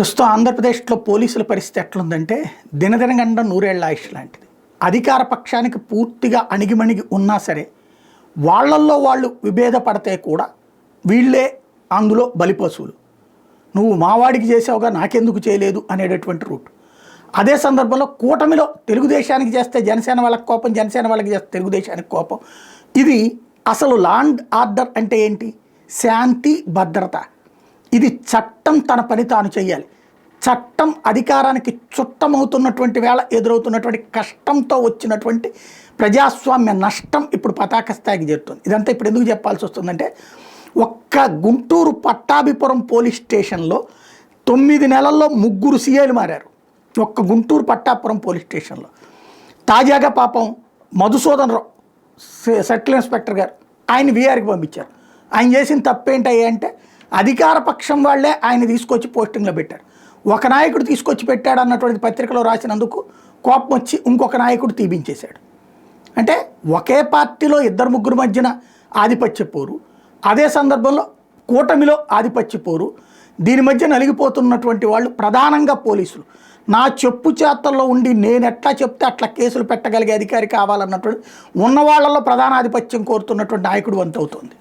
ప్రస్తుతం ఆంధ్రప్రదేశ్లో పోలీసుల పరిస్థితి ఎట్లుందంటే దినదినగండ నూరేళ్ల ఆయుష్ లాంటిది. అధికార పక్షానికి పూర్తిగా అణిగిమణిగి ఉన్నా సరే వాళ్ళల్లో వాళ్ళు విభేదపడితే కూడా వీళ్ళే అందులో బలిపశువులు. నువ్వు మావాడికి చేసావుగా నాకెందుకు చేయలేదు అనేటటువంటి రూట్. అదే సందర్భంలో కూటమిలో తెలుగుదేశానికి చేస్తే జనసేన వాళ్ళకి కోపం, జనసేన వాళ్ళకి చేస్తే తెలుగుదేశానికి కోపం. ఇది అసలు లా అండ్ ఆర్డర్ అంటే ఏంటి? శాంతి భద్రత. ఇది చట్టం తన పని తాను చేయాలి. చట్టం అధికారానికి చుట్టమవుతున్నటువంటి వేళ ఎదురవుతున్నటువంటి కష్టంతో వచ్చినటువంటి ప్రజాస్వామ్య నష్టం ఇప్పుడు పతాక స్థాయికి చేరుతుంది. ఇదంతా ఇప్పుడు ఎందుకు చెప్పాల్సి వస్తుందంటే, ఒక్క గుంటూరు పట్టాభిపురం పోలీస్ స్టేషన్లో 9 నెలల్లో 3 సీఐలు మారారు. ఒక్క గుంటూరు పట్టాపురం పోలీస్ స్టేషన్లో. తాజాగా పాపం మధుసూదన్ రావు సర్కిల్ ఇన్స్పెక్టర్ గారు ఆయన వీఆర్కి పంపించారు. ఆయన చేసిన తప్పేంటయ్యా అంటే, అధికార పక్షం వాళ్ళే ఆయన తీసుకొచ్చి పోస్టింగ్లో పెట్టారు. ఒక నాయకుడు తీసుకొచ్చి పెట్టాడు అన్నటువంటి పత్రికలో రాసినందుకు కోపం వచ్చి ఇంకొక నాయకుడు తీపించేశాడు. అంటే ఒకే పార్టీలో 2-3 మధ్యన ఆధిపత్య పోరు, అదే సందర్భంలో కూటమిలో ఆధిపత్య పోరు. దీని మధ్య నలిగిపోతున్నటువంటి వాళ్ళు ప్రధానంగా పోలీసులు. నా చెప్పు చేతల్లో ఉండి నేను ఎట్లా చెప్తే అట్లా కేసులు పెట్టగలిగే అధికారి కావాలన్నటువంటి ఉన్న వాళ్ళలో ప్రధాన ఆధిపత్యం కోరుతున్నటువంటి నాయకుడు వంతవుతుంది.